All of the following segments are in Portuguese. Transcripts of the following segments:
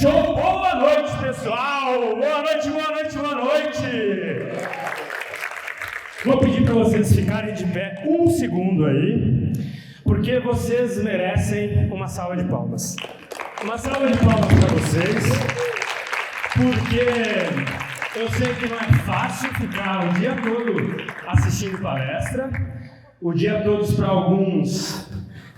Show! Boa noite, pessoal! Boa noite, boa noite, boa noite! Vou pedir para vocês ficarem de pé um segundo aí, porque vocês merecem uma salva de palmas. Uma salva de palmas para vocês, porque eu sei que não é fácil ficar o dia todo assistindo palestra, o dia todo para alguns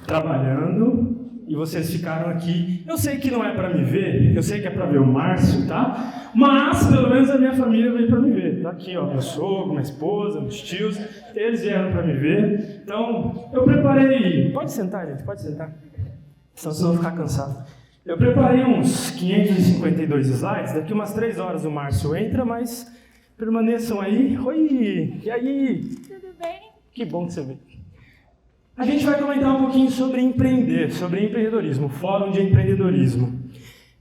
trabalhando, e vocês ficaram aqui. Eu sei que não é para me ver, eu sei que é para ver o Márcio, tá? Mas pelo menos a minha família veio para me ver. Tá aqui, ó, meu sogro, minha esposa, meus tios, eles vieram para me ver. Então, eu preparei. Pode sentar, gente, pode sentar. Senão vocês vão ficar cansados. Eu preparei uns 552 slides. Daqui umas 3 horas o Márcio entra, mas permaneçam aí. Oi, e aí? Tudo bem? Que bom que você veio. A gente vai comentar um pouquinho sobre empreender, sobre empreendedorismo, Fórum de Empreendedorismo.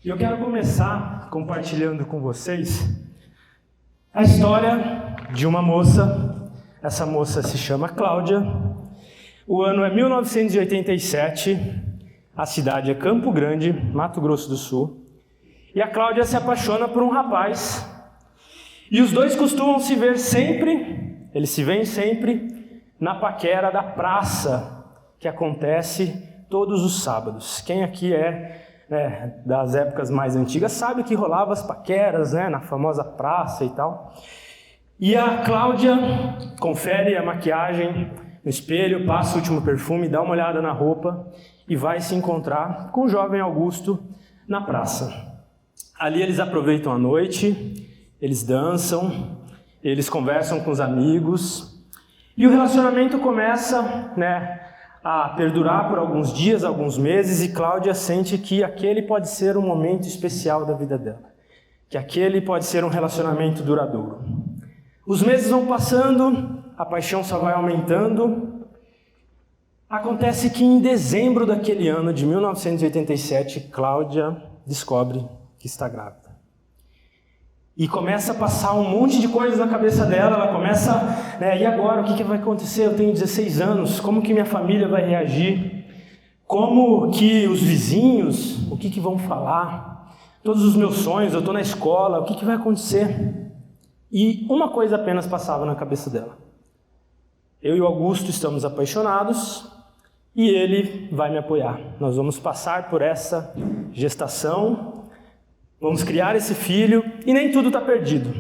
E eu quero começar compartilhando com vocês a história de uma moça. Essa moça se chama Cláudia. O ano é 1987, a cidade é Campo Grande, Mato Grosso do Sul. E a Cláudia se apaixona por um rapaz. E os dois costumam se ver sempre, eles se veem sempre, na paquera da praça, que acontece todos os sábados. Quem aqui é das épocas mais antigas sabe que rolava as paqueras, né, na famosa praça e tal. E a Cláudia confere a maquiagem no espelho, passa o último perfume, dá uma olhada na roupa e vai se encontrar com o jovem Augusto na praça. Ali eles aproveitam a noite, eles dançam, eles conversam com os amigos. E o relacionamento começa, a perdurar por alguns dias, alguns meses, e Cláudia sente que aquele pode ser um momento especial da vida dela, que aquele pode ser um relacionamento duradouro. Os meses vão passando, a paixão só vai aumentando. Acontece que em dezembro daquele ano de 1987, Cláudia descobre que está grávida. E começa a passar um monte de coisas na cabeça dela, ela começa, e agora, o que vai acontecer? Eu tenho 16 anos, como que minha família vai reagir? Como que os vizinhos, o que vão falar? Todos os meus sonhos, eu estou na escola, o que vai acontecer? E uma coisa apenas passava na cabeça dela. Eu e o Augusto estamos apaixonados e ele vai me apoiar. Nós vamos passar por essa gestação, vamos criar esse filho e nem tudo está perdido.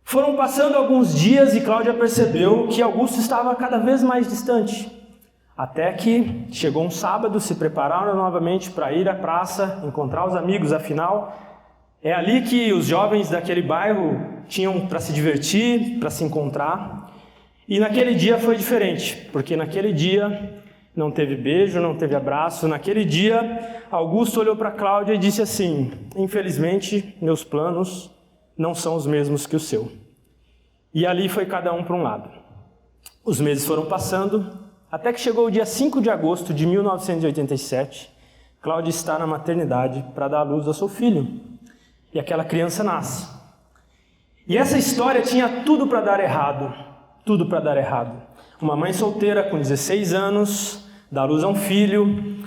Foram passando alguns dias e Cláudia percebeu que Augusto estava cada vez mais distante. Até que chegou um sábado, se prepararam novamente para ir à praça, encontrar os amigos, afinal, é ali que os jovens daquele bairro tinham para se divertir, para se encontrar. E naquele dia foi diferente, porque naquele dia não teve beijo, não teve abraço. Naquele dia, Augusto olhou para Cláudia e disse assim: infelizmente, meus planos não são os mesmos que o seu. E ali foi cada um para um lado. Os meses foram passando, até que chegou o dia 5 de agosto de 1987. Cláudia está na maternidade para dar à luz ao seu filho. E aquela criança nasce. E essa história tinha tudo para dar errado. Tudo para dar errado. Uma mãe solteira com 16 anos, dá luz a um filho,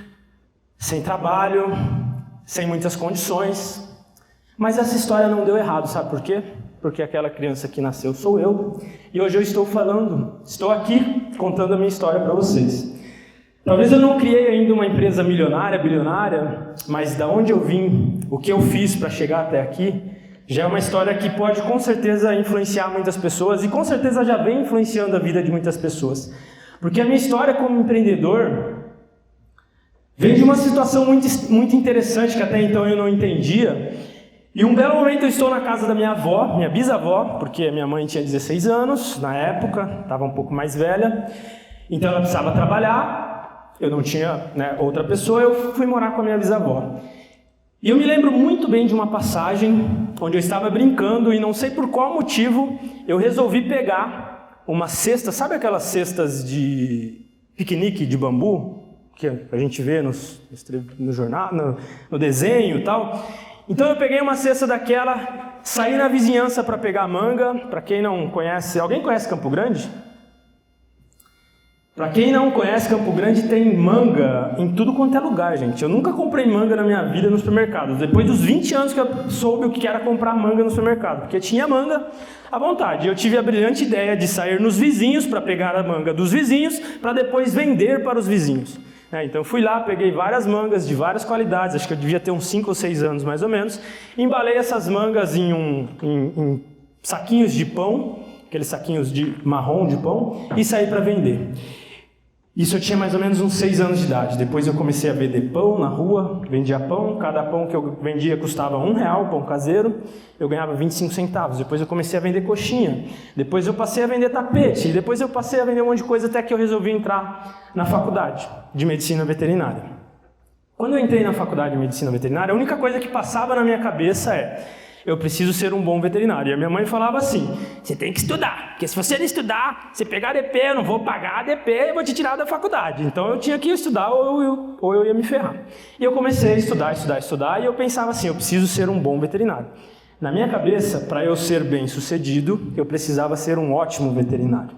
sem trabalho, sem muitas condições. Mas essa história não deu errado, sabe por quê? Porque aquela criança que nasceu sou eu. E hoje eu estou aqui contando a minha história para vocês. Talvez eu não criei ainda uma empresa milionária, bilionária, mas da onde eu vim, o que eu fiz para chegar até aqui, já é uma história que pode com certeza influenciar muitas pessoas e com certeza já vem influenciando a vida de muitas pessoas. Porque a minha história como empreendedor vem de uma situação muito interessante que até então eu não entendia. E um belo momento eu estou na casa da minha avó, minha bisavó, porque minha mãe tinha 16 anos na época, estava um pouco mais velha, então ela precisava trabalhar, eu não tinha outra pessoa, eu fui morar com a minha bisavó. E eu me lembro muito bem de uma passagem onde eu estava brincando e não sei por qual motivo eu resolvi pegar uma cesta, sabe aquelas cestas de piquenique de bambu que a gente vê no jornal, no desenho e tal? Então eu peguei uma cesta daquela, saí na vizinhança para pegar manga. Para quem não conhece, alguém conhece Campo Grande? Para quem não conhece, Campo Grande tem manga em tudo quanto é lugar, gente. Eu nunca comprei manga na minha vida no supermercado. Depois dos 20 anos que eu soube o que era comprar manga no supermercado, porque tinha manga à vontade. Eu tive a brilhante ideia de sair nos vizinhos para pegar a manga dos vizinhos, para depois vender para os vizinhos. Então fui lá, peguei várias mangas de várias qualidades, acho que eu devia ter uns 5 ou 6 anos mais ou menos, embalei essas mangas em saquinhos de pão, aqueles saquinhos de marrom de pão, e saí para vender. Isso eu tinha mais ou menos uns 6 anos de idade. Depois eu comecei a vender pão na rua, vendia pão, cada pão que eu vendia custava R$1, pão caseiro, eu ganhava 25 centavos. Depois eu comecei a vender coxinha, depois eu passei a vender tapete, depois eu passei a vender um monte de coisa até que eu resolvi entrar na faculdade de medicina veterinária. Quando eu entrei na faculdade de medicina veterinária, a única coisa que passava na minha cabeça eu preciso ser um bom veterinário. E a minha mãe falava assim, você tem que estudar, porque se você não estudar, você pegar ADP, eu não vou pagar ADP e vou te tirar da faculdade. Então eu tinha que estudar ou eu ia me ferrar. E eu comecei a estudar, e eu pensava assim, eu preciso ser um bom veterinário. Na minha cabeça, para eu ser bem sucedido, eu precisava ser um ótimo veterinário.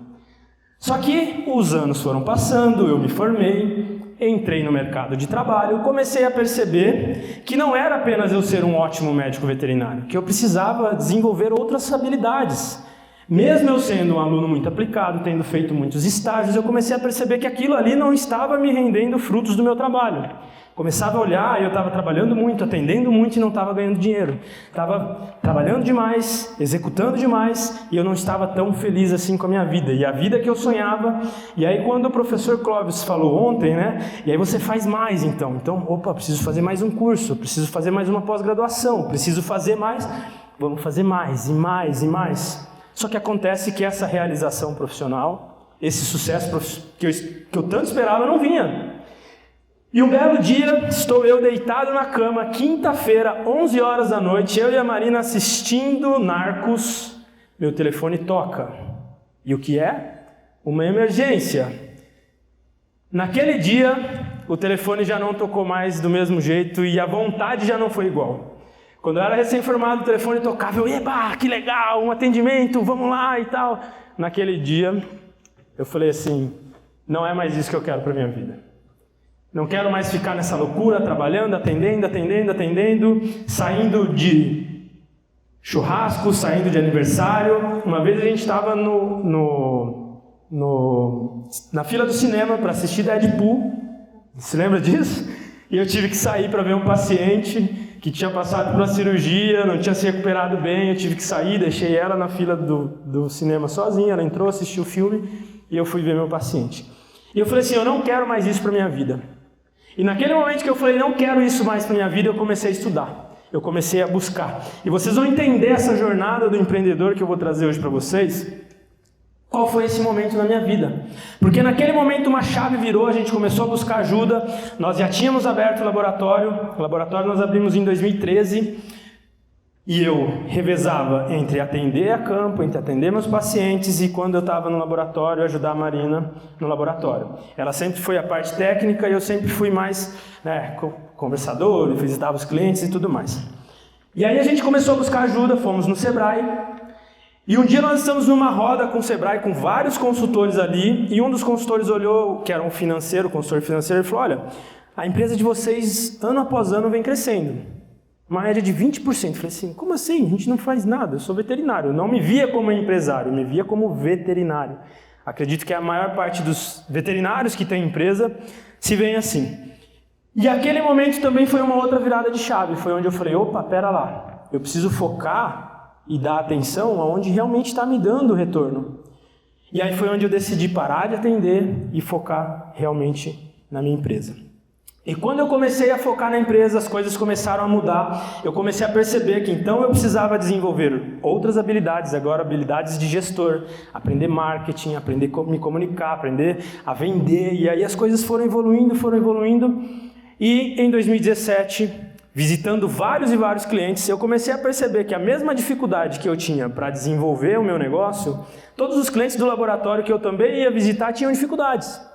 Só que os anos foram passando, eu me formei, entrei no mercado de trabalho, comecei a perceber que não era apenas eu ser um ótimo médico veterinário, que eu precisava desenvolver outras habilidades. Mesmo eu sendo um aluno muito aplicado, tendo feito muitos estágios, eu comecei a perceber que aquilo ali não estava me rendendo frutos do meu trabalho. Começava a olhar, eu estava trabalhando muito, atendendo muito e não estava ganhando dinheiro. Estava trabalhando demais, executando demais e eu não estava tão feliz assim com a minha vida. E a vida que eu sonhava, e aí quando o professor Clóvis falou ontem, e aí você faz mais então. Então, preciso fazer mais um curso, preciso fazer mais uma pós-graduação, preciso fazer mais, vamos fazer mais e mais e mais. Só que acontece que essa realização profissional, esse sucesso que eu tanto esperava não vinha. E um belo dia, estou eu deitado na cama, quinta-feira, 11 horas da noite, eu e a Marina assistindo Narcos, meu telefone toca. E o que é? Uma emergência. Naquele dia, o telefone já não tocou mais do mesmo jeito e a vontade já não foi igual. Quando eu era recém-formado, o telefone tocava, eu, eba, que legal, um atendimento, vamos lá e tal. Naquele dia, eu falei assim, não é mais isso que eu quero para a minha vida. Não quero mais ficar nessa loucura, trabalhando, atendendo, saindo de churrasco, saindo de aniversário. Uma vez a gente estava na fila do cinema para assistir Deadpool. Você lembra disso? E eu tive que sair para ver um paciente que tinha passado por uma cirurgia, não tinha se recuperado bem. Eu tive que sair, deixei ela na fila do cinema sozinha. Ela entrou, assistiu o filme e eu fui ver meu paciente. E eu falei assim, eu não quero mais isso para minha vida. E naquele momento que eu falei, não quero isso mais para minha vida, eu comecei a estudar. Eu comecei a buscar. E vocês vão entender essa jornada do empreendedor que eu vou trazer hoje para vocês. Qual foi esse momento na minha vida? Porque naquele momento uma chave virou, a gente começou a buscar ajuda. Nós já tínhamos aberto o laboratório. O laboratório nós abrimos em 2013. E eu revezava entre atender a campo, entre atender meus pacientes e quando eu estava no laboratório, ajudar a Marina no laboratório. Ela sempre foi a parte técnica e eu sempre fui mais conversador, visitava os clientes e tudo mais. E aí a gente começou a buscar ajuda, fomos no Sebrae. E um dia nós estamos numa roda com o Sebrae, com vários consultores ali, e um dos consultores olhou, que era um consultor financeiro, e falou, olha, a empresa de vocês, ano após ano, vem crescendo. Uma média de 20%. Eu falei assim, como assim? A gente não faz nada, eu sou veterinário. Eu não me via como empresário, eu me via como veterinário. Acredito que a maior parte dos veterinários que tem empresa se veem assim. E aquele momento também foi uma outra virada de chave. Foi onde eu falei, pera lá, eu preciso focar e dar atenção aonde realmente está me dando retorno. E aí foi onde eu decidi parar de atender e focar realmente na minha empresa. E quando eu comecei a focar na empresa, as coisas começaram a mudar. Eu comecei a perceber que então eu precisava desenvolver outras habilidades, agora habilidades de gestor, aprender marketing, aprender a me comunicar, aprender a vender. E aí as coisas foram evoluindo. E em 2017, visitando vários e vários clientes, eu comecei a perceber que a mesma dificuldade que eu tinha para desenvolver o meu negócio, todos os clientes do laboratório que eu também ia visitar tinham dificuldades.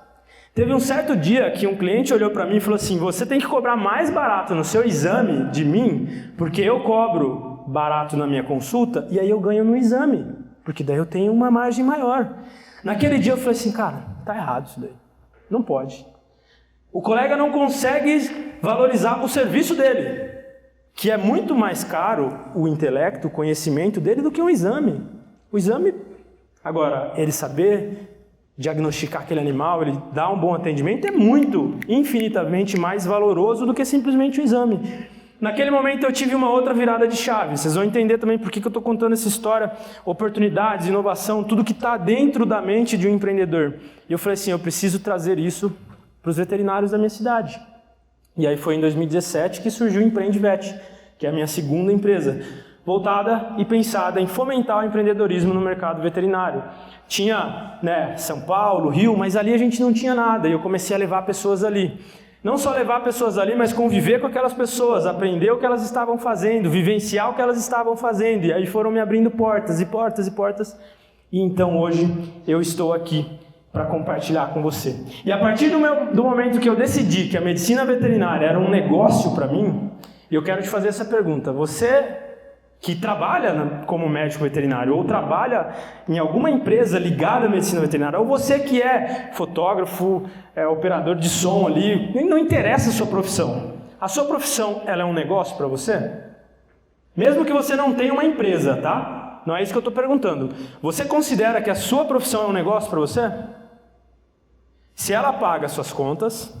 Teve um certo dia que um cliente olhou para mim e falou assim, você tem que cobrar mais barato no seu exame de mim, porque eu cobro barato na minha consulta e aí eu ganho no exame, porque daí eu tenho uma margem maior. Naquele dia eu falei assim, cara, tá errado isso daí. Não pode. O colega não consegue valorizar o serviço dele, que é muito mais caro o intelecto, o conhecimento dele do que um exame. O exame, agora, ele saber diagnosticar aquele animal, ele dar um bom atendimento, é muito, infinitamente mais valoroso do que simplesmente o exame. Naquele momento eu tive uma outra virada de chave. Vocês vão entender também por que eu estou contando essa história. Oportunidades, inovação, tudo que está dentro da mente de um empreendedor. E eu falei assim, eu preciso trazer isso para os veterinários da minha cidade. E aí foi em 2017 que surgiu o EmpreendeVet, que é a minha segunda empresa, voltada e pensada em fomentar o empreendedorismo no mercado veterinário. Tinha, São Paulo, Rio, mas ali a gente não tinha nada. E eu comecei a levar pessoas ali. Não só levar pessoas ali, mas conviver com aquelas pessoas, aprender o que elas estavam fazendo, vivenciar o que elas estavam fazendo. E aí foram me abrindo portas e portas e portas. E então hoje eu estou aqui para compartilhar com você. E a partir do momento que eu decidi que a medicina veterinária era um negócio para mim, eu quero te fazer essa pergunta. Você que trabalha como médico veterinário ou trabalha em alguma empresa ligada à medicina veterinária, ou você que é fotógrafo, operador de som ali, não interessa a sua profissão. A sua profissão, ela é um negócio para você? Mesmo que você não tenha uma empresa, tá? Não é isso que eu estou perguntando. Você considera que a sua profissão é um negócio para você? Se ela paga suas contas,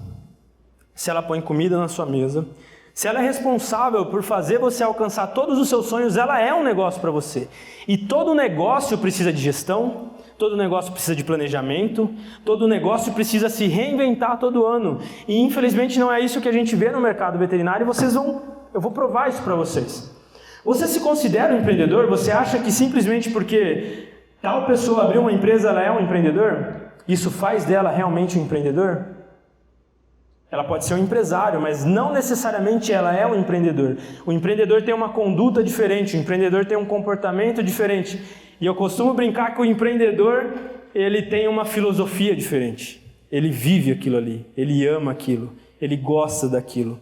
se ela põe comida na sua mesa, se ela é responsável por fazer você alcançar todos os seus sonhos, ela é um negócio para você. E todo negócio precisa de gestão, todo negócio precisa de planejamento, todo negócio precisa se reinventar todo ano. E infelizmente não é isso que a gente vê no mercado veterinário e eu vou provar isso para vocês. Você se considera um empreendedor? Você acha que simplesmente porque tal pessoa abriu uma empresa, ela é um empreendedor? Isso faz dela realmente um empreendedor? Ela pode ser um empresário, mas não necessariamente ela é um empreendedor. O empreendedor tem uma conduta diferente, o empreendedor tem um comportamento diferente. E eu costumo brincar que o empreendedor, ele tem uma filosofia diferente. Ele vive aquilo ali, ele ama aquilo, ele gosta daquilo.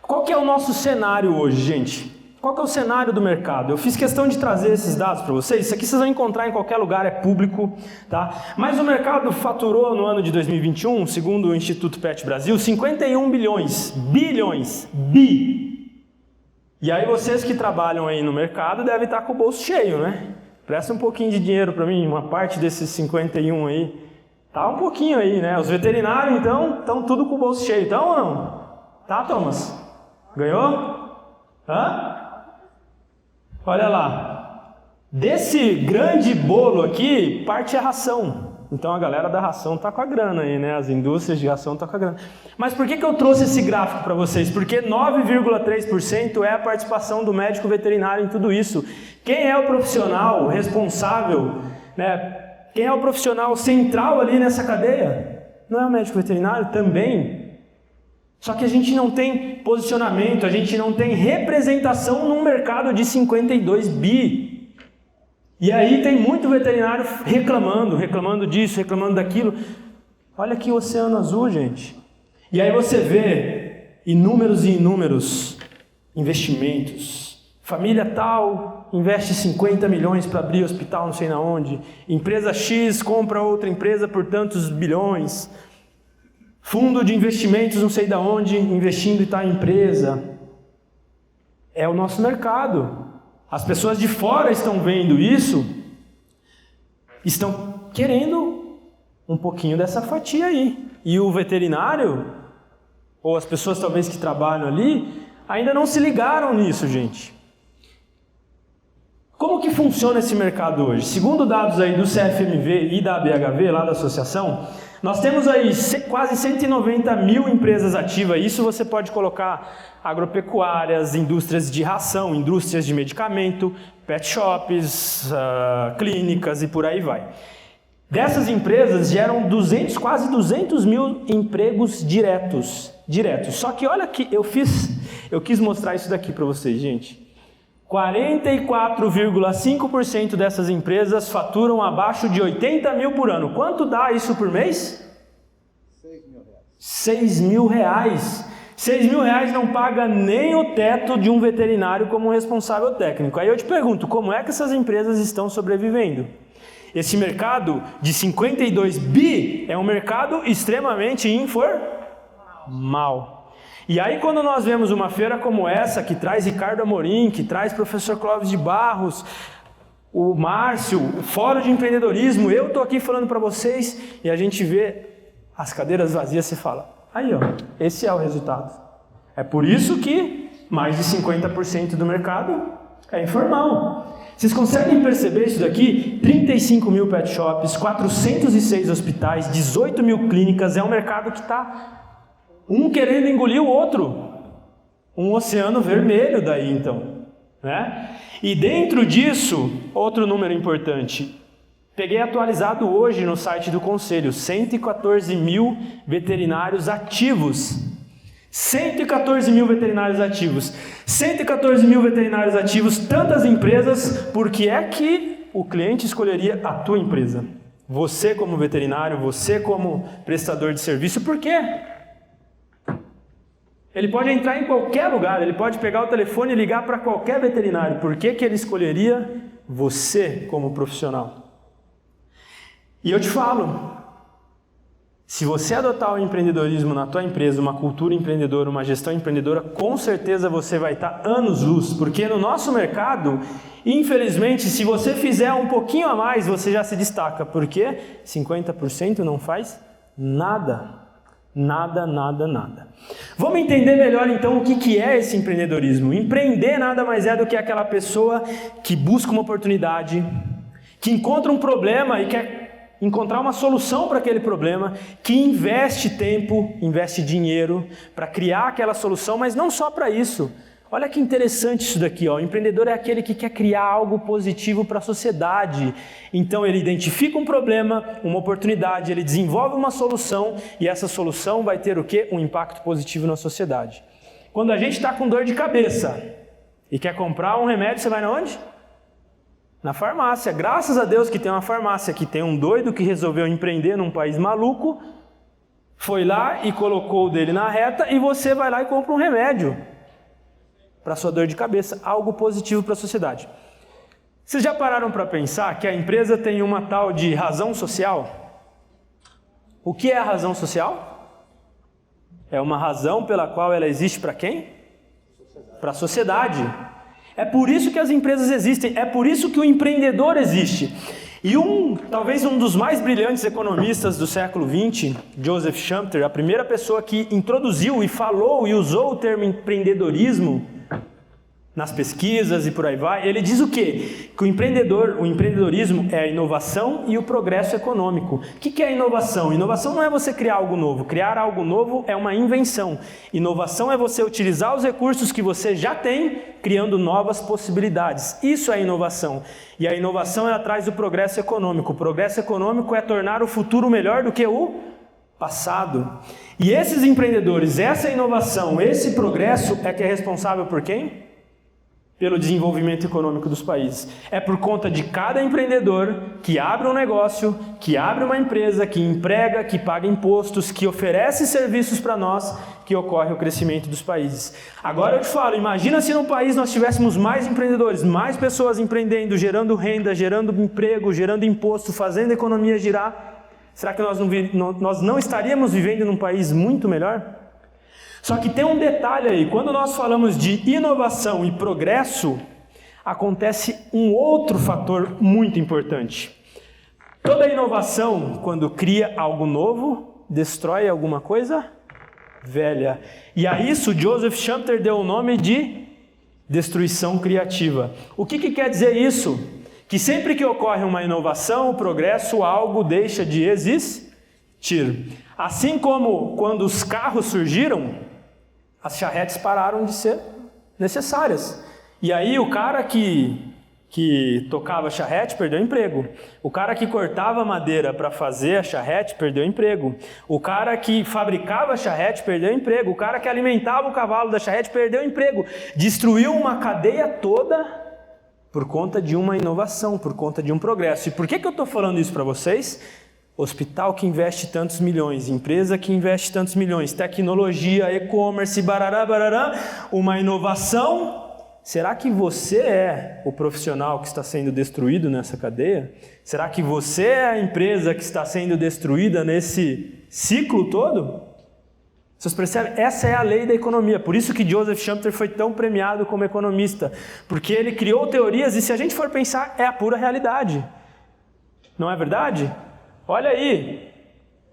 Qual que é o nosso cenário hoje, gente? Qual que é o cenário do mercado? Eu fiz questão de trazer esses dados para vocês. Isso aqui vocês vão encontrar em qualquer lugar, é público, tá? Mas o mercado faturou no ano de 2021, segundo o Instituto Pet Brasil, 51 bilhões. E aí vocês que trabalham aí no mercado devem estar com o bolso cheio, né? Presta um pouquinho de dinheiro para mim, uma parte desses 51 aí. Tá um pouquinho aí, né? Os veterinários, então, estão tudo com o bolso cheio, então ou não? Tá, Thomas? Ganhou? Hã? Olha lá, desse grande bolo aqui, parte é ração. Então a galera da ração está com a grana aí, né? As indústrias de ração estão com a grana. Mas por que eu trouxe esse gráfico para vocês? Porque 9,3% é a participação do médico veterinário em tudo isso. Quem é o profissional responsável, né? Quem é o profissional central ali nessa cadeia? Não é o médico veterinário? Também. Só que a gente não tem posicionamento, a gente não tem representação num mercado de 52 bi. E aí tem muito veterinário reclamando disso, reclamando daquilo. Olha que oceano azul, gente. E aí você vê inúmeros e inúmeros investimentos. Família tal investe 50 milhões para abrir hospital não sei na onde. Empresa X compra outra empresa por tantos bilhões. Fundo de investimentos não sei de onde, investindo em tal empresa. É o nosso mercado. As pessoas de fora estão vendo isso, estão querendo um pouquinho dessa fatia aí. E o veterinário, ou as pessoas talvez que trabalham ali, ainda não se ligaram nisso, gente. Como que funciona esse mercado hoje? Segundo dados aí do CFMV e da BHV, lá da associação, nós temos aí quase 190 mil empresas ativas. Isso você pode colocar agropecuárias, indústrias de ração, indústrias de medicamento, pet shops, clínicas e por aí vai. Dessas empresas geram quase 200 mil empregos diretos. Só que olha que eu quis mostrar isso daqui para vocês, gente. 44,5% dessas empresas faturam abaixo de 80 mil por ano. Quanto dá isso por mês? 6 mil reais. 6 mil reais não paga nem o teto de um veterinário como responsável técnico. Aí eu te pergunto, como é que essas empresas estão sobrevivendo? Esse mercado de 52 bi é um mercado extremamente informal. E aí quando nós vemos uma feira como essa, que traz Ricardo Amorim, que traz professor Clóvis de Barros, o Márcio, o Fórum de Empreendedorismo, eu estou aqui falando para vocês, e a gente vê as cadeiras vazias, você fala, aí ó, esse é o resultado. É por isso que mais de 50% do mercado é informal. Vocês conseguem perceber isso daqui? 35 mil pet shops, 406 hospitais, 18 mil clínicas, é um mercado que está um querendo engolir o outro. Um oceano vermelho daí então, né? E dentro disso, outro número importante, peguei atualizado hoje no site do Conselho, 114 mil veterinários ativos. 114 mil veterinários ativos. 114 mil veterinários ativos, tantas empresas, por que é que o cliente escolheria a tua empresa? Você como veterinário, você como prestador de serviço, por quê? Ele pode entrar em qualquer lugar, ele pode pegar o telefone e ligar para qualquer veterinário. Por que que ele escolheria você como profissional? E eu te falo, se você adotar o empreendedorismo na tua empresa, uma cultura empreendedora, uma gestão empreendedora, com certeza você vai estar anos-luz, porque no nosso mercado, infelizmente, se você fizer um pouquinho a mais, você já se destaca, porque 50% não faz nada. Nada, nada, nada. Vamos entender melhor então o que é esse empreendedorismo. Empreender nada mais é do que aquela pessoa que busca uma oportunidade, que encontra um problema e quer encontrar uma solução para aquele problema, que investe tempo, investe dinheiro para criar aquela solução, mas não só para isso. Olha que interessante isso daqui, ó. O empreendedor é aquele que quer criar algo positivo para a sociedade. Então ele identifica um problema, uma oportunidade, ele desenvolve uma solução e essa solução vai ter o quê? Um impacto positivo na sociedade. Quando a gente está com dor de cabeça e quer comprar um remédio, você vai na onde? Na farmácia. Graças a Deus que tem uma farmácia, que tem um doido que resolveu empreender num país maluco, foi lá e colocou o dele na reta e você vai lá e compra um remédio para sua dor de cabeça, algo positivo para a sociedade. Vocês já pararam para pensar que a empresa tem uma tal de razão social? O que é a razão social? É uma razão pela qual ela existe para quem? Para a sociedade. É por isso que as empresas existem, é por isso que o empreendedor existe. E talvez um dos mais brilhantes economistas do século XX, Joseph Schumpeter, a primeira pessoa que introduziu e falou e usou o termo empreendedorismo nas pesquisas e por aí vai, ele diz o quê? Que o empreendedorismo é a inovação e o progresso econômico. O que é inovação? Inovação não é você criar algo novo. Criar algo novo é uma invenção. Inovação é você utilizar os recursos que você já tem, criando novas possibilidades. Isso é inovação. E a inovação ela traz o progresso econômico. O progresso econômico é tornar o futuro melhor do que o passado. E esses empreendedores, essa inovação, esse progresso é que é responsável por quem? Pelo desenvolvimento econômico dos países. É por conta de cada empreendedor que abre um negócio, que abre uma empresa, que emprega, que paga impostos, que oferece serviços para nós, que ocorre o crescimento dos países. Agora eu te falo, imagina se no país nós tivéssemos mais empreendedores, mais pessoas empreendendo, gerando renda, gerando emprego, gerando imposto, fazendo a economia girar. Será que nós não estaríamos vivendo num país muito melhor? Só que tem um detalhe aí, quando nós falamos de inovação e progresso, acontece um outro fator muito importante. Toda inovação, quando cria algo novo, destrói alguma coisa velha. E a isso Joseph Schumpeter deu o nome de destruição criativa. O que quer dizer isso? Que sempre que ocorre uma inovação, um progresso, algo deixa de existir. Assim como quando os carros surgiram, as charretes pararam de ser necessárias. E aí o cara que tocava charrete perdeu o emprego. O cara que cortava madeira para fazer a charrete perdeu o emprego. O cara que fabricava a charrete perdeu o emprego. O cara que alimentava o cavalo da charrete perdeu o emprego. Destruiu uma cadeia toda por conta de uma inovação, por conta de um progresso. E por que eu estou falando isso para vocês? Hospital que investe tantos milhões, empresa que investe tantos milhões, tecnologia, e-commerce, barará, barará, uma inovação será que você é o profissional que está sendo destruído nessa cadeia? Será que você é a empresa que está sendo destruída nesse ciclo todo? Vocês percebem? Essa é a lei da economia. Por isso que Joseph Schumpeter foi tão premiado como economista. Porque ele criou teorias e, se a gente for pensar, é a pura realidade. Não é verdade? Olha aí,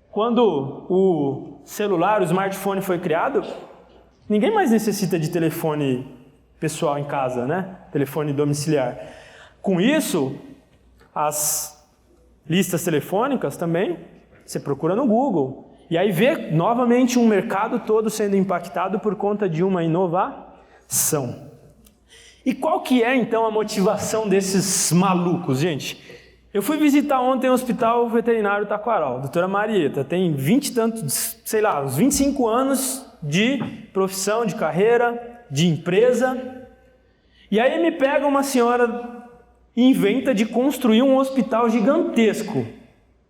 quando o celular, o smartphone foi criado, ninguém mais necessita de telefone pessoal em casa, né? Telefone domiciliar. Com isso, as listas telefônicas também, você procura no Google. E aí vê novamente um mercado todo sendo impactado por conta de uma inovação. E qual que é então a motivação desses malucos, gente? Eu fui visitar ontem o Hospital Veterinário Taquaral, doutora Marieta, tem 20 e tantos, sei lá, uns 25 anos de profissão, de carreira, de empresa. E aí me pega uma senhora e inventa de construir um hospital gigantesco.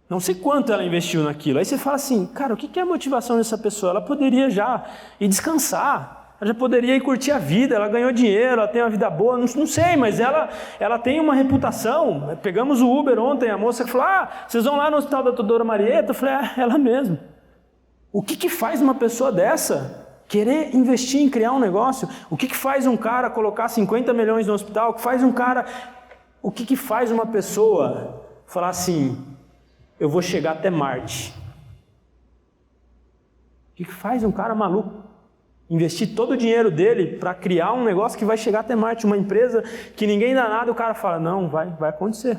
Não sei quanto ela investiu naquilo. Aí você fala assim, cara, o que é a motivação dessa pessoa? Ela poderia já ir descansar, ela já poderia ir curtir a vida, ela ganhou dinheiro, ela tem uma vida boa, não sei, mas ela tem uma reputação. Pegamos o Uber ontem, a moça que falou, vocês vão lá no hospital da doutora Marieta? Eu falei, ela mesma. O que faz uma pessoa dessa querer investir em criar um negócio? O que faz um cara colocar 50 milhões no hospital? O que faz uma pessoa falar assim, eu vou chegar até Marte? O que faz um cara maluco investir todo o dinheiro dele para criar um negócio que vai chegar até Marte? Uma empresa que ninguém dá nada, o cara fala, não, vai acontecer.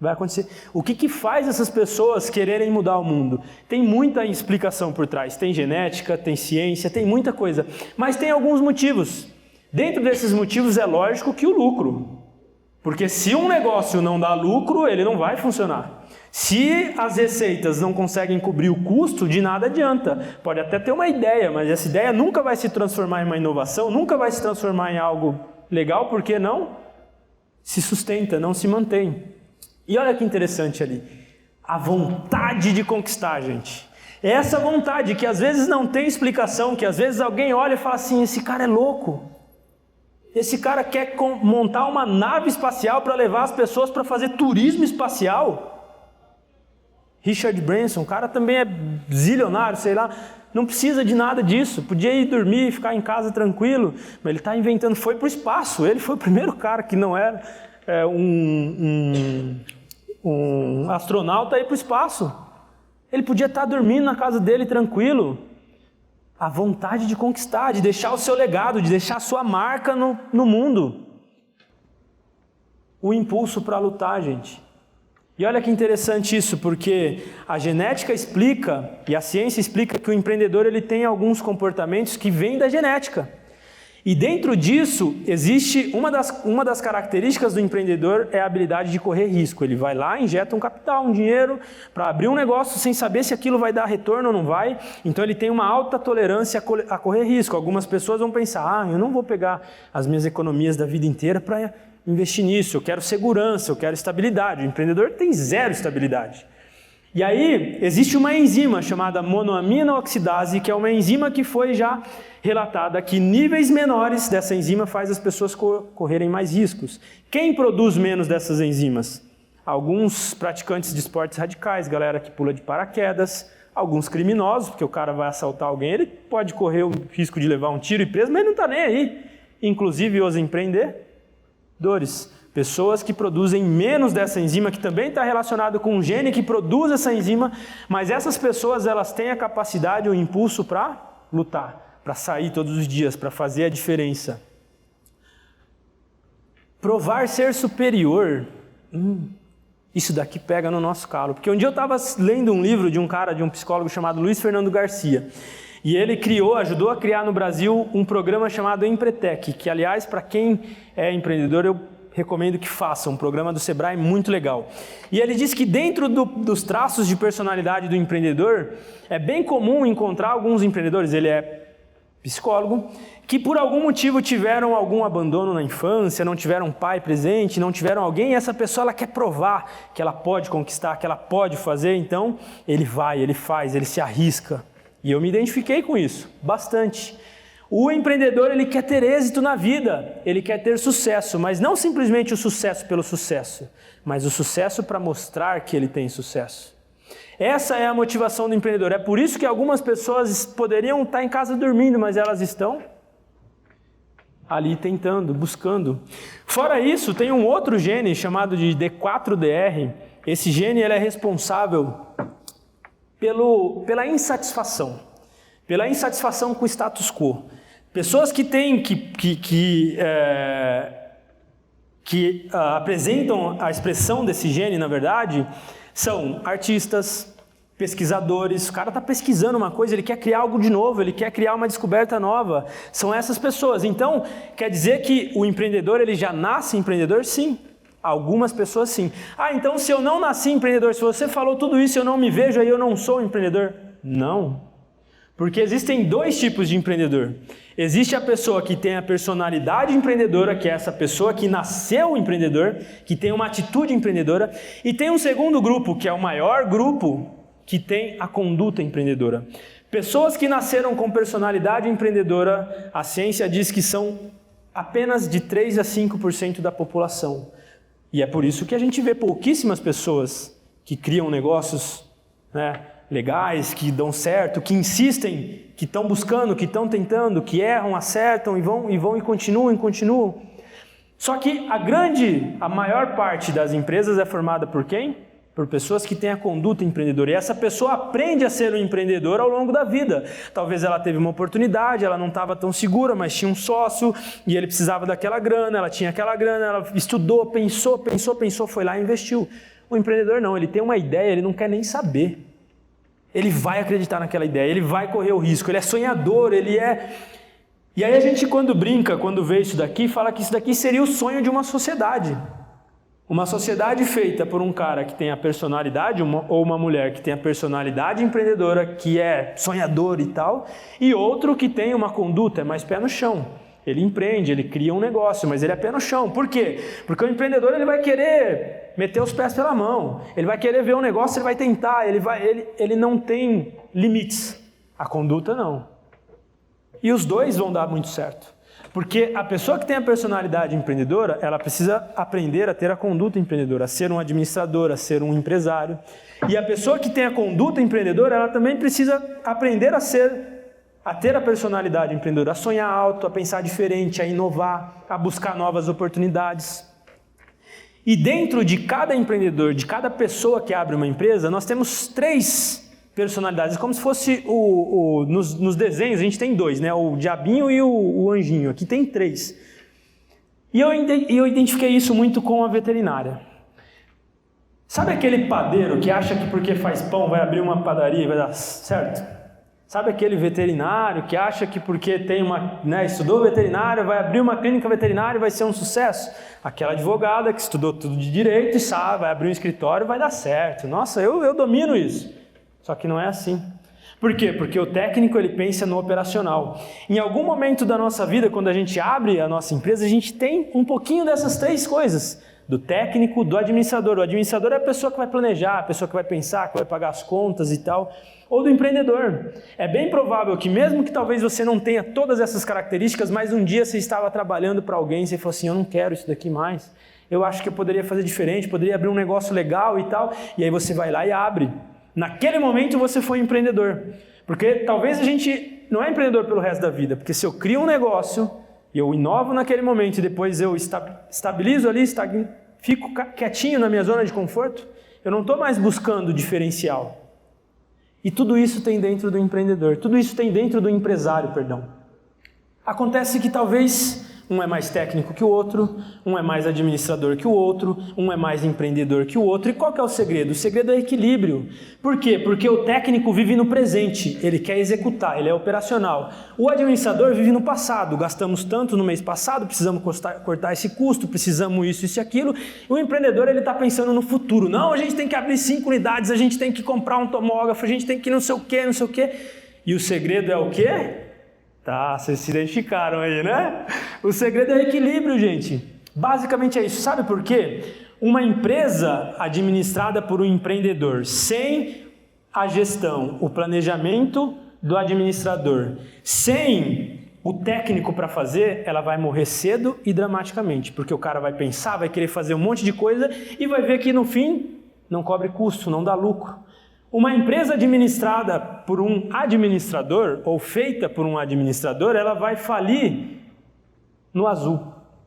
Vai acontecer. O que faz essas pessoas quererem mudar o mundo? Tem muita explicação por trás. Tem genética, tem ciência, tem muita coisa. Mas tem alguns motivos. Dentro desses motivos é lógico que o lucro. Porque se um negócio não dá lucro, ele não vai funcionar. Se as receitas não conseguem cobrir o custo, de nada adianta. Pode até ter uma ideia, mas essa ideia nunca vai se transformar em uma inovação, nunca vai se transformar em algo legal, porque não se sustenta, não se mantém. E olha que interessante ali, a vontade de conquistar, gente. É essa vontade que às vezes não tem explicação, que às vezes alguém olha e fala assim, esse cara é louco. Esse cara quer montar uma nave espacial para levar as pessoas para fazer turismo espacial. Richard Branson, o cara também é zilionário, sei lá, não precisa de nada disso, podia ir dormir, ficar em casa tranquilo, mas ele está inventando, foi para o espaço, ele foi o primeiro cara que não era um astronauta a ir para o espaço. Ele podia estar dormindo na casa dele tranquilo. A vontade de conquistar, de deixar o seu legado, de deixar a sua marca no mundo. O impulso para lutar, gente. E olha que interessante isso, porque a genética explica, e a ciência explica que o empreendedor ele tem alguns comportamentos que vêm da genética. E dentro disso, existe uma das características do empreendedor é a habilidade de correr risco. Ele vai lá, injeta um capital, um dinheiro, para abrir um negócio sem saber se aquilo vai dar retorno ou não vai. Então ele tem uma alta tolerância a correr risco. Algumas pessoas vão pensar, eu não vou pegar as minhas economias da vida inteira para investir nisso, eu quero segurança, eu quero estabilidade. O empreendedor tem zero estabilidade. E aí, existe uma enzima chamada monoamina oxidase, que é uma enzima que foi já relatada que níveis menores dessa enzima faz as pessoas correrem mais riscos. Quem produz menos dessas enzimas? Alguns praticantes de esportes radicais, galera que pula de paraquedas, alguns criminosos, porque o cara vai assaltar alguém, ele pode correr o risco de levar um tiro e preso, mas não está nem aí. Inclusive os empreendedores. Pessoas que produzem menos dessa enzima, que também está relacionado com um gene que produz essa enzima, mas essas pessoas elas têm a capacidade, o impulso para lutar, para sair todos os dias, para fazer a diferença. Provar ser superior, isso daqui pega no nosso calo. Porque um dia eu estava lendo um livro de um psicólogo chamado Luiz Fernando Garcia, e ele ajudou a criar no Brasil um programa chamado Empretec, que aliás, para quem é empreendedor, eu recomendo que faça, um programa do Sebrae muito legal. E ele diz que dentro dos traços de personalidade do empreendedor, é bem comum encontrar alguns empreendedores, ele é psicólogo, que por algum motivo tiveram algum abandono na infância, não tiveram um pai presente, não tiveram alguém, e essa pessoa ela quer provar que ela pode conquistar, que ela pode fazer, então ele vai, ele faz, ele se arrisca. E eu me identifiquei com isso, bastante. O empreendedor, ele quer ter êxito na vida, ele quer ter sucesso, mas não simplesmente o sucesso pelo sucesso, mas o sucesso para mostrar que ele tem sucesso. Essa é a motivação do empreendedor. É por isso que algumas pessoas poderiam estar em casa dormindo, mas elas estão ali tentando, buscando. Fora isso, tem um outro gene chamado de D4DR. Esse gene ele é responsável pela insatisfação com o status quo. Pessoas que têm, que apresentam a expressão desse gene, na verdade, são artistas, pesquisadores. O cara está pesquisando uma coisa, ele quer criar algo de novo, ele quer criar uma descoberta nova. São essas pessoas. Então, quer dizer que o empreendedor, ele já nasce empreendedor? Sim. Algumas pessoas sim. Então se eu não nasci empreendedor, se você falou tudo isso, eu não me vejo, aí eu não sou empreendedor? Não. Porque existem dois tipos de empreendedor. Existe a pessoa que tem a personalidade empreendedora, que é essa pessoa que nasceu empreendedor, que tem uma atitude empreendedora, e tem um segundo grupo, que é o maior grupo, que tem a conduta empreendedora. Pessoas que nasceram com personalidade empreendedora, a ciência diz que são apenas de 3 a 5% da população. E é por isso que a gente vê pouquíssimas pessoas que criam negócios, legais, que dão certo, que insistem, que estão buscando, que estão tentando, que erram, acertam e vão e continuam. Só que a maior parte das empresas é formada por quem? Por pessoas que têm a conduta empreendedora. E essa pessoa aprende a ser um empreendedor ao longo da vida. Talvez ela teve uma oportunidade, ela não estava tão segura, mas tinha um sócio e ele precisava daquela grana, ela tinha aquela grana, ela estudou, pensou, foi lá e investiu. O empreendedor não, ele tem uma ideia, ele não quer nem saber. Ele vai acreditar naquela ideia, ele vai correr o risco, ele é sonhador, ele é... E aí a gente quando brinca, quando vê isso daqui, fala que isso daqui seria o sonho de uma sociedade. Uma sociedade feita por um cara que tem a personalidade, ou uma mulher que tem a personalidade empreendedora, que é sonhador e tal, e outro que tem uma conduta, é mais pé no chão. Ele empreende, ele cria um negócio, mas ele é pé no chão. Por quê? Porque o empreendedor ele vai querer meter os pés pela mão, ele vai querer ver um negócio, ele vai tentar, ele não tem limites. A conduta não. E os dois vão dar muito certo. Porque a pessoa que tem a personalidade empreendedora, ela precisa aprender a ter a conduta empreendedora, a ser um administrador, a ser um empresário. E a pessoa que tem a conduta empreendedora, ela também precisa aprender a ter a personalidade empreendedora, a sonhar alto, a pensar diferente, a inovar, a buscar novas oportunidades. E dentro de cada empreendedor, de cada pessoa que abre uma empresa, nós temos 3 personalidades, como se fosse nos desenhos, a gente tem 2, né? O diabinho e o anjinho, aqui tem 3. E eu identifiquei isso muito com a veterinária. Sabe aquele padeiro que acha que porque faz pão vai abrir uma padaria e vai dar certo? Sabe aquele veterinário que acha que porque tem estudou veterinário, vai abrir uma clínica veterinária e vai ser um sucesso? Aquela advogada que estudou tudo de direito e sabe, vai abrir um escritório e vai dar certo. Nossa, eu domino isso. Só que não é assim. Por quê? Porque o técnico ele pensa no operacional. Em algum momento da nossa vida, quando a gente abre a nossa empresa, a gente tem um pouquinho dessas 3 coisas. Do técnico, do administrador. O administrador é a pessoa que vai planejar, a pessoa que vai pensar, que vai pagar as contas e tal. Ou do empreendedor. É bem provável que mesmo que talvez você não tenha todas essas características, mas um dia você estava trabalhando para alguém e você falou assim, eu não quero isso daqui mais. Eu acho que eu poderia fazer diferente, poderia abrir um negócio legal e tal. E aí você vai lá e abre. Naquele momento você foi empreendedor. Porque talvez a gente não é empreendedor pelo resto da vida. Porque se eu crio um negócio, eu inovo naquele momento e depois eu estabilizo ali, fico quietinho na minha zona de conforto, eu não estou mais buscando diferencial. E tudo isso tem dentro do empreendedor, tudo isso tem dentro do empresário, perdão. Acontece que talvez um é mais técnico que o outro, um é mais administrador que o outro, um é mais empreendedor que o outro. E qual que é o segredo? O segredo é equilíbrio. Por quê? Porque o técnico vive no presente, ele quer executar, ele é operacional. O administrador vive no passado, gastamos tanto no mês passado, precisamos cortar esse custo, precisamos isso e aquilo. E o empreendedor ele está pensando no futuro. Não, a gente tem que abrir 5 unidades, a gente tem que comprar um tomógrafo, a gente tem que não sei o quê. E o segredo é o quê? Tá, vocês se identificaram aí, né? O segredo é o equilíbrio, gente. Basicamente é isso. Sabe por quê? Uma empresa administrada por um empreendedor, sem a gestão, o planejamento do administrador, sem o técnico para fazer, ela vai morrer cedo e dramaticamente, porque o cara vai pensar, vai querer fazer um monte de coisa e vai ver que no fim não cobre custo, não dá lucro. Uma empresa administrada por um administrador ou feita por um administrador, ela vai falir no azul.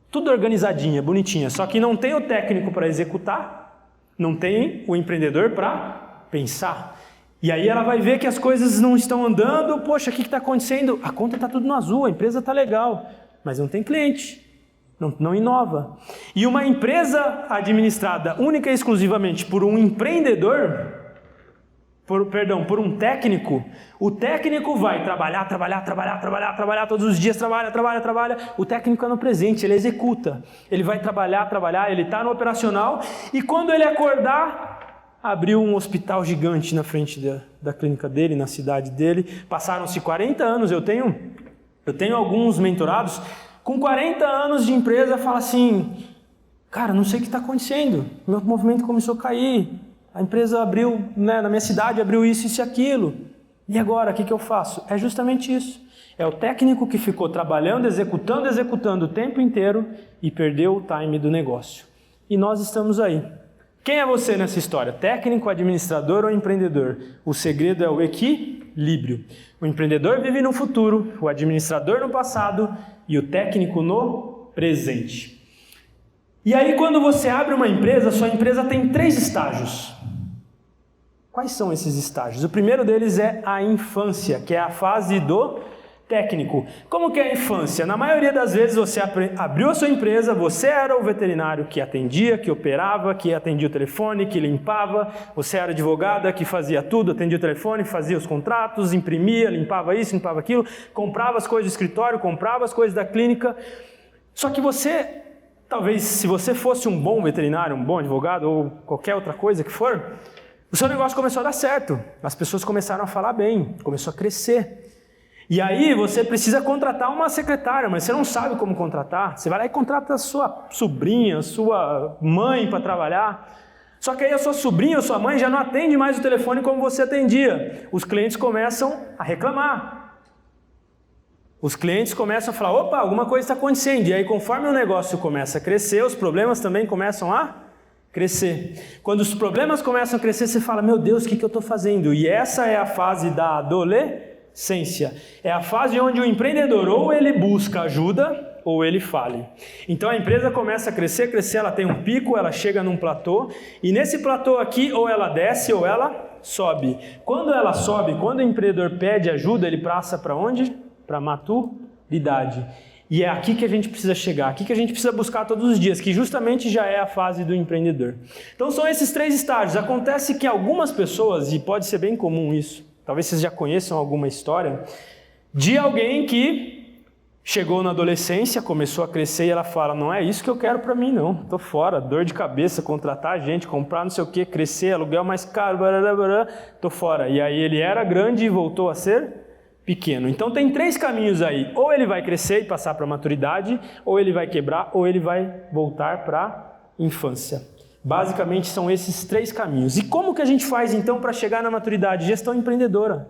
Tudo organizadinha, bonitinha, só que não tem o técnico para executar, não tem o empreendedor para pensar. E aí ela vai ver que as coisas não estão andando, poxa, o que está acontecendo? A conta está tudo no azul, a empresa está legal, mas não tem cliente, não inova. E uma empresa administrada única e exclusivamente por um empreendedor, por um técnico, o técnico vai trabalhar todos os dias, trabalha, o técnico é no presente, ele executa, ele vai trabalhar, ele está no operacional, e quando ele acordar, abriu um hospital gigante na frente da clínica dele, na cidade dele. Passaram-se 40 anos, eu tenho alguns mentorados, com 40 anos de empresa, fala assim, cara, não sei o que está acontecendo, meu movimento começou a cair, a empresa abriu, né, na minha cidade, abriu isso e aquilo, e agora, o que eu faço? É justamente isso, é o técnico que ficou trabalhando, executando o tempo inteiro e perdeu o time do negócio. E nós estamos aí. Quem é você nessa história? Técnico, administrador ou empreendedor? O segredo é o equilíbrio. O empreendedor vive no futuro, o administrador no passado e o técnico no presente. E aí quando você abre uma empresa, sua empresa tem 3 estágios. Quais são esses estágios? O primeiro deles é a infância, que é a fase do técnico. Como que é a infância? Na maioria das vezes você abriu a sua empresa, você era o veterinário que atendia, que operava, que atendia o telefone, que limpava, você era advogada que fazia tudo, atendia o telefone, fazia os contratos, imprimia, limpava isso, limpava aquilo, comprava as coisas do escritório, comprava as coisas da clínica. Só que você, talvez se você fosse um bom veterinário, um bom advogado ou qualquer outra coisa que for, o seu negócio começou a dar certo, as pessoas começaram a falar bem, começou a crescer. E aí você precisa contratar uma secretária, mas você não sabe como contratar. Você vai lá e contrata a sua sobrinha, sua mãe para trabalhar. Só que aí a sua sobrinha ou sua mãe já não atende mais o telefone como você atendia. Os clientes começam a reclamar. Os clientes começam a falar, opa, alguma coisa está acontecendo. E aí conforme o negócio começa a crescer, os problemas também começam a crescer. Quando os problemas começam a crescer, você fala, meu Deus, o que eu estou fazendo? E essa é a fase da adolescência. É a fase onde o empreendedor ou ele busca ajuda ou ele fale. Então a empresa começa a crescer, ela tem um pico, ela chega num platô e nesse platô aqui ou ela desce ou ela sobe. Quando ela sobe, quando o empreendedor pede ajuda, ele passa para onde? Para maturidade. E é aqui que a gente precisa chegar, aqui que a gente precisa buscar todos os dias, que justamente já é a fase do empreendedor. Então são esses 3 estágios. Acontece que algumas pessoas, e pode ser bem comum isso, talvez vocês já conheçam alguma história, de alguém que chegou na adolescência, começou a crescer e ela fala, não é isso que eu quero para mim não, tô fora, dor de cabeça, contratar gente, comprar não sei o que, crescer, aluguel mais caro, tô fora. E aí ele era grande e voltou a ser pequeno. Então tem 3 caminhos aí, ou ele vai crescer e passar para a maturidade, ou ele vai quebrar, ou ele vai voltar para a infância. Basicamente são esses 3 caminhos. E como que a gente faz então para chegar na maturidade? Gestão empreendedora.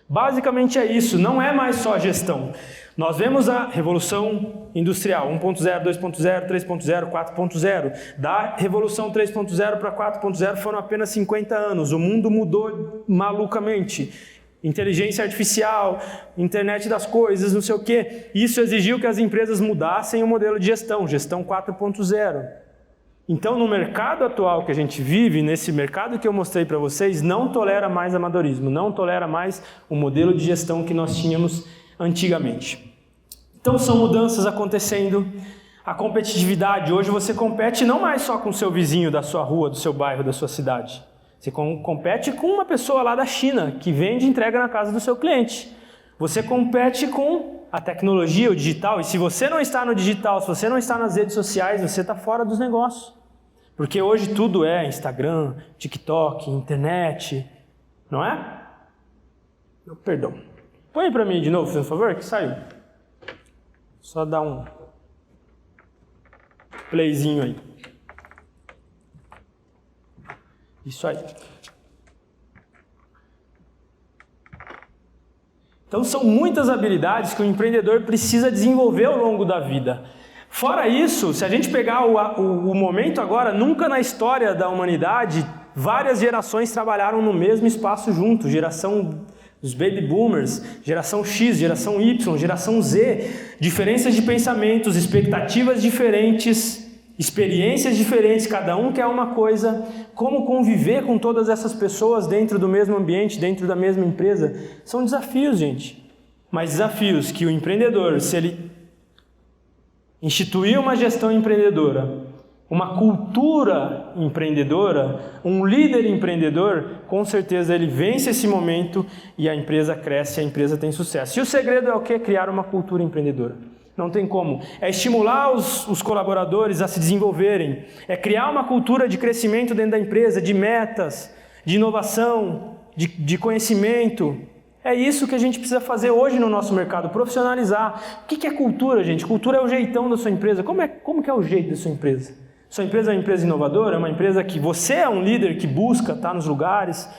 Basicamente é isso, não é mais só gestão. Nós vemos a Revolução Industrial 1.0, 2.0, 3.0, 4.0. Da Revolução 3.0 para 4.0 foram apenas 50 anos. O mundo mudou malucamente. Inteligência artificial, internet das coisas, não sei o quê. Isso exigiu que as empresas mudassem o modelo de gestão 4.0. Então, no mercado atual que a gente vive, nesse mercado que eu mostrei para vocês, não tolera mais amadorismo, não tolera mais o modelo de gestão que nós tínhamos antigamente. Então, são mudanças acontecendo. A competitividade, hoje você compete não mais só com o seu vizinho da sua rua, do seu bairro, da sua cidade. Você compete com uma pessoa lá da China, que vende e entrega na casa do seu cliente. Você compete com a tecnologia, o digital, e se você não está no digital, se você não está nas redes sociais, você está fora dos negócios. Porque hoje tudo é Instagram, TikTok, internet, não é? Perdão. Põe para mim de novo, por favor, que saiu. Só dá um playzinho aí. Isso aí. Então são muitas habilidades que o empreendedor precisa desenvolver ao longo da vida. Fora isso, se a gente pegar o momento agora, nunca na história da humanidade, várias gerações trabalharam no mesmo espaço junto. Geração dos baby boomers, geração X, geração Y, geração Z. Diferenças de pensamentos, expectativas diferentes, experiências diferentes, cada um quer uma coisa. Como conviver com todas essas pessoas dentro do mesmo ambiente, dentro da mesma empresa? São desafios, gente. Mas desafios que o empreendedor, se ele instituir uma gestão empreendedora, uma cultura empreendedora, um líder empreendedor, com certeza ele vence esse momento e a empresa cresce, a empresa tem sucesso. E o segredo é o quê? Criar uma cultura empreendedora. Não tem como. É estimular os colaboradores a se desenvolverem, é criar uma cultura de crescimento dentro da empresa, de metas, de inovação, de conhecimento. É isso que a gente precisa fazer hoje no nosso mercado, profissionalizar. O que é cultura, gente? Cultura é o jeitão da sua empresa. Como que é o jeito da sua empresa? Sua empresa é uma empresa inovadora, é uma empresa que você é um líder que busca estar nos lugares,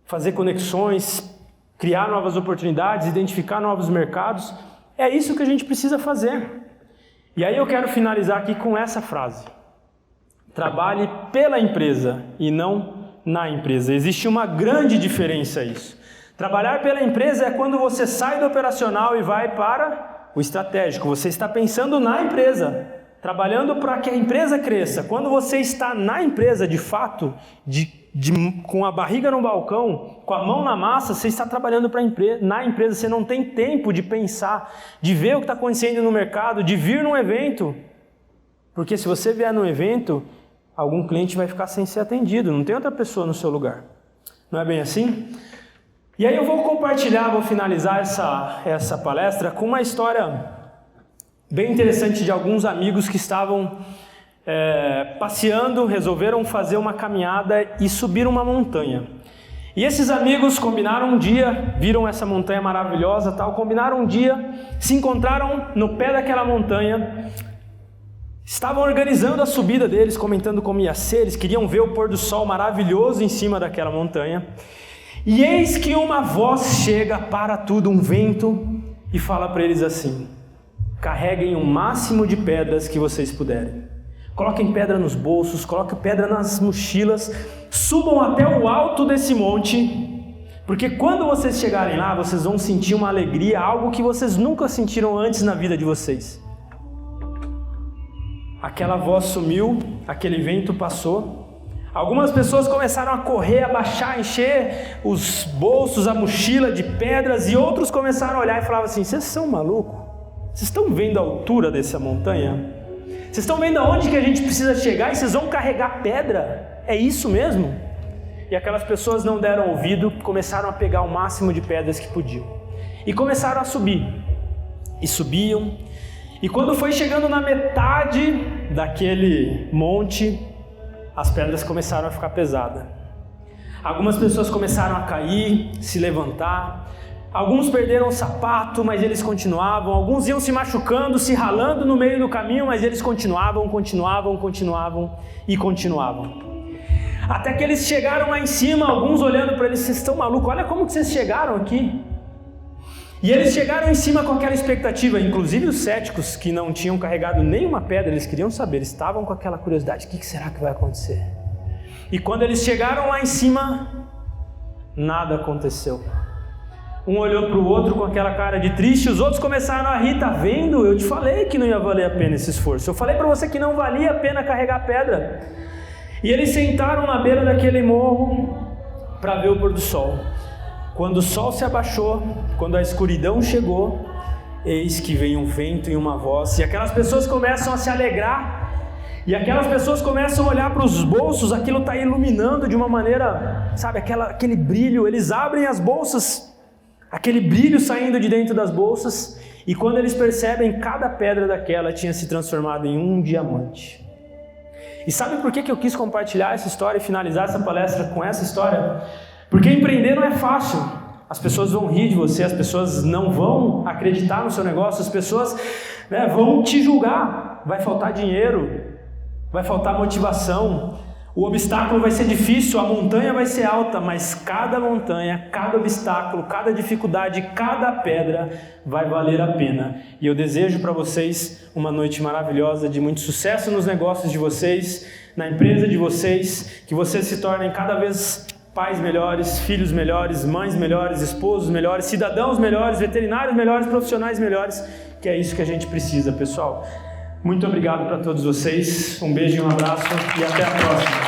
fazer conexões, criar novas oportunidades, identificar novos mercados. É isso que a gente precisa fazer. E aí eu quero finalizar aqui com essa frase. Trabalhe pela empresa e não na empresa. Existe uma grande diferença isso. Trabalhar pela empresa é quando você sai do operacional e vai para o estratégico. Você está pensando na empresa, trabalhando para que a empresa cresça. Quando você está na empresa, de fato, com a barriga no balcão, com a mão na massa, você está trabalhando na empresa. Você não tem tempo de pensar, de ver o que está acontecendo no mercado, de vir num evento. Porque se você vier num evento, algum cliente vai ficar sem ser atendido. Não tem outra pessoa no seu lugar. Não é bem assim? E aí eu vou finalizar essa palestra com uma história bem interessante de alguns amigos que estavam passeando, resolveram fazer uma caminhada e subir uma montanha. E esses amigos combinaram um dia, viram essa montanha maravilhosa, combinaram um dia, se encontraram no pé daquela montanha, estavam organizando a subida deles, comentando como ia ser, eles queriam ver o pôr do sol maravilhoso em cima daquela montanha. E eis que uma voz chega, para tudo, um vento, e fala para eles assim: carreguem o máximo de pedras que vocês puderem. Coloquem pedra nos bolsos, coloquem pedra nas mochilas, subam até o alto desse monte, porque quando vocês chegarem lá, vocês vão sentir uma alegria, algo que vocês nunca sentiram antes na vida de vocês. Aquela voz sumiu, aquele vento passou. Algumas pessoas começaram a correr, a baixar, encher os bolsos, a mochila de pedras, e outros começaram a olhar e falavam assim: vocês são malucos? Vocês estão vendo a altura dessa montanha? Vocês estão vendo aonde que a gente precisa chegar e vocês vão carregar pedra? É isso mesmo? E aquelas pessoas não deram ouvido, começaram a pegar o máximo de pedras que podiam. E começaram a subir. E subiam. E quando foi chegando na metade daquele monte, as pedras começaram a ficar pesadas. Algumas pessoas começaram a cair, se levantar. Alguns perderam o sapato, mas eles continuavam. Alguns iam se machucando, se ralando no meio do caminho, mas eles continuavam. Até que eles chegaram lá em cima, alguns olhando para eles: vocês estão malucos? Olha como que vocês chegaram aqui. E eles chegaram em cima com aquela expectativa, inclusive os céticos que não tinham carregado nenhuma pedra, eles queriam saber, eles estavam com aquela curiosidade: o que será que vai acontecer? E quando eles chegaram lá em cima, nada aconteceu. Um olhou para o outro com aquela cara de triste, os outros começaram a rir: tá vendo? Eu te falei que não ia valer a pena esse esforço, eu falei para você que não valia a pena carregar pedra. E eles sentaram na beira daquele morro para ver o pôr do sol. Quando o sol se abaixou, quando a escuridão chegou, eis que vem um vento e uma voz, e aquelas pessoas começam a se alegrar, e aquelas pessoas começam a olhar para os bolsos, aquilo está iluminando de uma maneira, sabe, aquele brilho. Eles abrem as bolsas, aquele brilho saindo de dentro das bolsas, e quando eles percebem, cada pedra daquela tinha se transformado em um diamante. E sabe por que eu quis compartilhar essa história e finalizar essa palestra com essa história? Porque empreender não é fácil. As pessoas vão rir de você, as pessoas não vão acreditar no seu negócio, as pessoas vão te julgar. Vai faltar dinheiro, vai faltar motivação. O obstáculo vai ser difícil, a montanha vai ser alta, mas cada montanha, cada obstáculo, cada dificuldade, cada pedra vai valer a pena. E eu desejo para vocês uma noite maravilhosa, de muito sucesso nos negócios de vocês, na empresa de vocês, que vocês se tornem cada vez pais melhores, filhos melhores, mães melhores, esposos melhores, cidadãos melhores, veterinários melhores, profissionais melhores, que é isso que a gente precisa, pessoal. Muito obrigado para todos vocês, um beijo e um abraço e até a próxima.